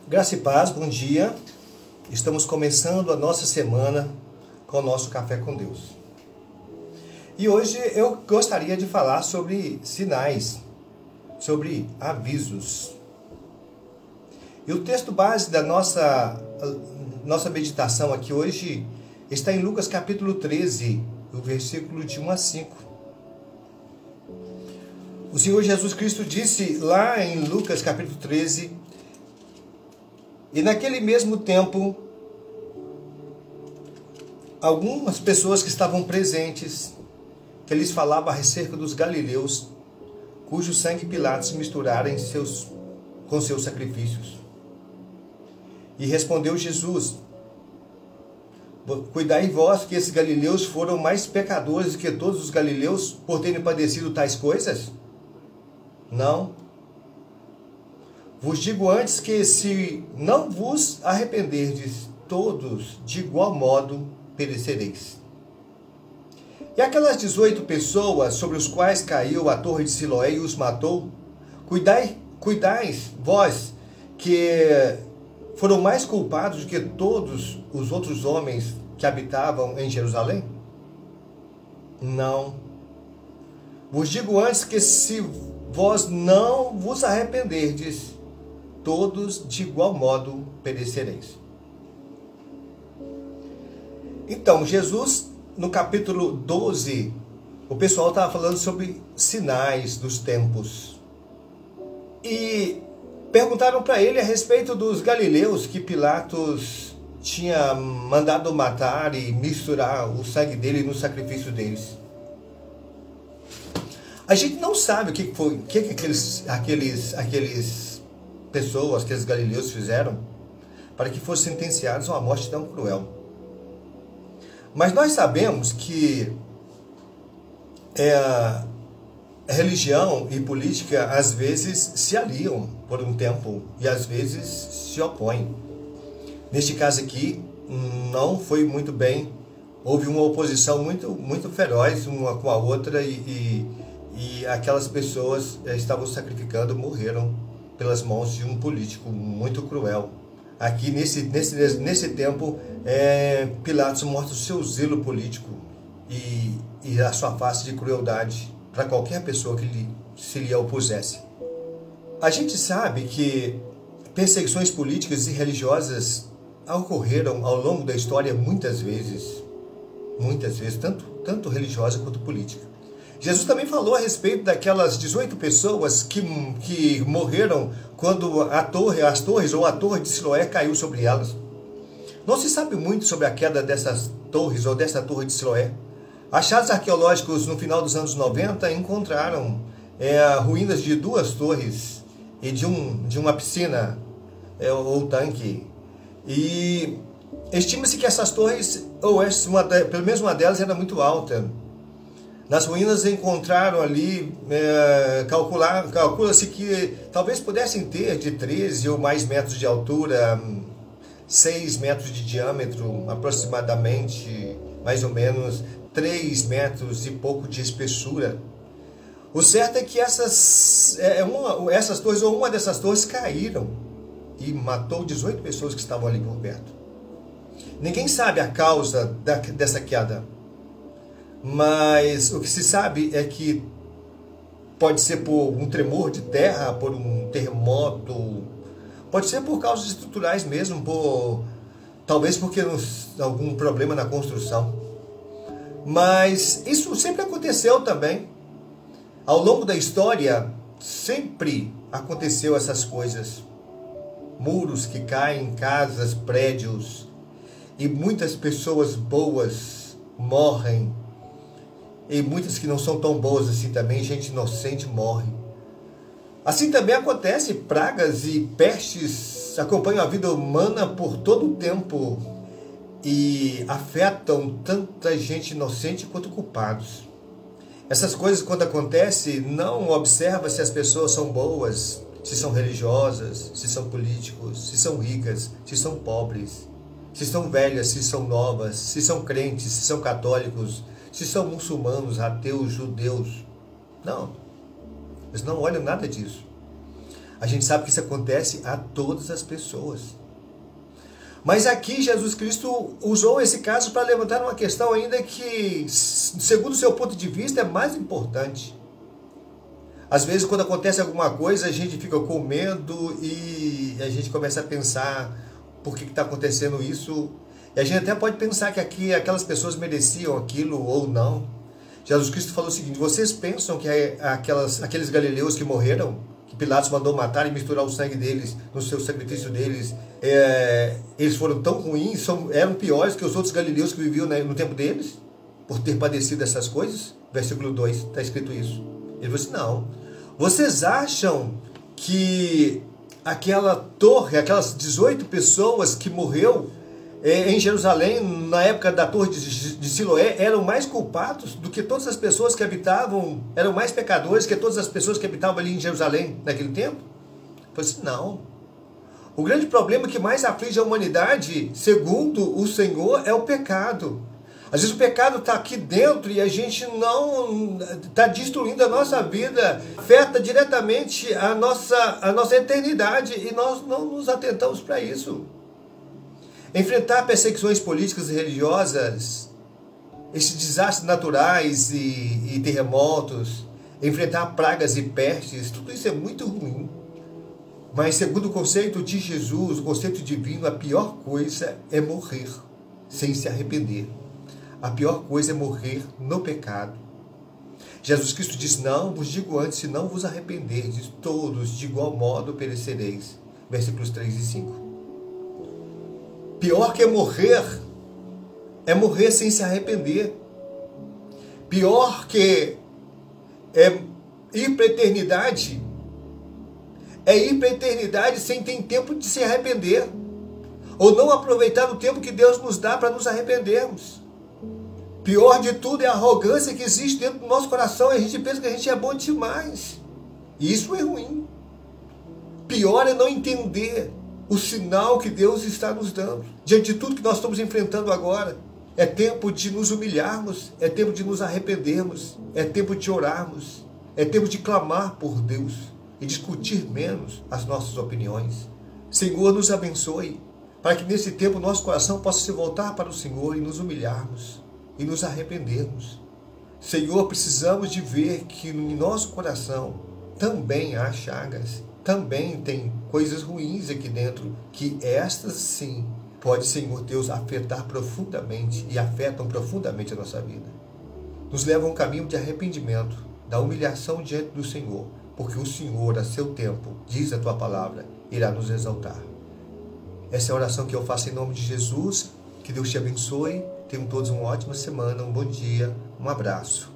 Graça e paz, bom dia. Estamos começando a nossa semana com o nosso Café com Deus. E hoje eu gostaria de falar sobre sinais, sobre avisos. E o texto base da nossa meditação aqui hoje está em Lucas capítulo 13, o versículo de 1 a 5. O Senhor Jesus Cristo disse lá em Lucas capítulo 13: e naquele mesmo tempo, algumas pessoas que estavam presentes, que lhes falava acerca dos galileus, cujo sangue Pilatos misturara com seus sacrifícios. E respondeu Jesus: cuidai vós que esses galileus foram mais pecadores do que todos os galileus por terem padecido tais coisas? Não. Vos digo antes que, se não vos arrependerdes, todos de igual modo perecereis. E aquelas 18 pessoas sobre os quais caiu a torre de Siloé e os matou, cuidais vós que foram mais culpados do que todos os outros homens que habitavam em Jerusalém? Não. Vos digo antes que, se vós não vos arrependerdes, todos de igual modo perecereis. Então, Jesus, no capítulo 12, o pessoal estava falando sobre sinais dos tempos. E perguntaram para ele a respeito dos galileus que Pilatos tinha mandado matar e misturar o sangue dele no sacrifício deles. A gente não sabe o que foi, aqueles pessoas, aqueles galileus fizeram para que fossem sentenciados a uma morte tão cruel. Mas nós sabemos que religião e política às vezes se aliam por um tempo e às vezes se opõem. Neste caso aqui, não foi muito bem. Houve uma oposição muito feroz uma com a outra e aquelas pessoas estavam sacrificando, morreram pelas mãos de um político muito cruel. Aqui nesse tempo, Pilatos mostra o seu zelo político e a sua face de crueldade para qualquer pessoa que se lhe opusesse. A gente sabe que perseguições políticas e religiosas ocorreram ao longo da história muitas vezes, tanto religiosa quanto política. Jesus também falou a respeito daquelas 18 pessoas que morreram quando as torres ou a torre de Siloé caiu sobre elas. Não se sabe muito sobre a queda dessas torres ou dessa torre de Siloé. Achados arqueológicos no final dos anos 90 encontraram ruínas de 2 torres e de uma piscina ou tanque. E estima-se que essas torres, pelo menos uma delas, era muito alta. Nas ruínas encontraram ali, calcula-se que talvez pudessem ter de 13 ou mais metros de altura, 6 metros de diâmetro, aproximadamente, mais ou menos 3 metros e pouco de espessura. O certo é que essas torres, ou uma dessas torres, caíram e matou 18 pessoas que estavam ali por perto. Ninguém sabe a causa dessa queda. Mas o que se sabe é que pode ser por um tremor de terra, por um terremoto, pode ser por causas estruturais mesmo, talvez porque algum problema na construção. Mas isso sempre aconteceu também. Ao longo da história, sempre aconteceu essas coisas. Muros que caem, casas, prédios, e muitas pessoas boas morrem. E muitas que não são tão boas assim também, gente inocente morre. Assim também acontece, pragas e pestes acompanham a vida humana por todo o tempo e afetam tanta gente inocente quanto culpados. Essas coisas, quando acontecem, não observa se as pessoas são boas, se são religiosas, se são políticos, se são ricas, se são pobres, se são velhas, se são novas, se são crentes, se são católicos, se são muçulmanos, ateus, judeus. Não, eles não olham nada disso. A gente sabe que isso acontece a todas as pessoas. Mas aqui Jesus Cristo usou esse caso para levantar uma questão ainda que, segundo o seu ponto de vista, é mais importante. Às vezes, quando acontece alguma coisa, a gente fica com medo e a gente começa a pensar por que está acontecendo isso. E a gente até pode pensar que aquelas pessoas mereciam aquilo ou não. Jesus Cristo falou o seguinte: vocês pensam que aqueles galileus que morreram, que Pilatos mandou matar e misturar o sangue deles no seu sacrifício deles, eles foram tão ruins, eram piores que os outros galileus que viviam no tempo deles, por ter padecido essas coisas? Versículo 2, está escrito isso. Ele falou assim: não. Vocês acham que aquela torre, aquelas 18 pessoas que morreu em Jerusalém, na época da torre de Siloé, eram mais culpados do que todas as pessoas que habitavam, eram mais pecadores que todas as pessoas que habitavam ali em Jerusalém naquele tempo? Ele falou assim: não. O grande problema que mais aflige a humanidade, segundo o Senhor, é o pecado. Às vezes o pecado está aqui dentro e a gente não está destruindo a nossa vida, afeta diretamente a nossa eternidade e nós não nos atentamos para isso. Enfrentar perseguições políticas e religiosas, esses desastres naturais e terremotos, enfrentar pragas e pestes, tudo isso é muito ruim. Mas segundo o conceito de Jesus, o conceito divino, a pior coisa é morrer sem se arrepender. A pior coisa é morrer no pecado. Jesus Cristo diz: não vos digo antes, se não vos arrependerdes, todos de igual modo perecereis. Versículos 3 e 5. Pior que é morrer sem se arrepender. Pior que ir para a eternidade, é ir para a eternidade sem ter tempo de se arrepender, ou não aproveitar o tempo que Deus nos dá para nos arrependermos. Pior de tudo é a arrogância que existe dentro do nosso coração, e a gente pensa que a gente é bom demais. E isso é ruim. Pior é não entender o sinal que Deus está nos dando. Diante de tudo que nós estamos enfrentando agora, é tempo de nos humilharmos, é tempo de nos arrependermos, é tempo de orarmos, é tempo de clamar por Deus e discutir menos as nossas opiniões. Senhor, nos abençoe, para que nesse tempo nosso coração possa se voltar para o Senhor e nos humilharmos e nos arrependermos. Senhor, precisamos de ver que em nosso coração também há chagas, também tem coisas ruins aqui dentro, que estas sim pode, Senhor Deus, afetar profundamente e afetam profundamente a nossa vida. Nos leva a um caminho de arrependimento, da humilhação diante do Senhor, porque o Senhor, a seu tempo, diz a tua palavra, irá nos exaltar. Essa é a oração que eu faço em nome de Jesus. Que Deus te abençoe. Tenham todos uma ótima semana, um bom dia, um abraço.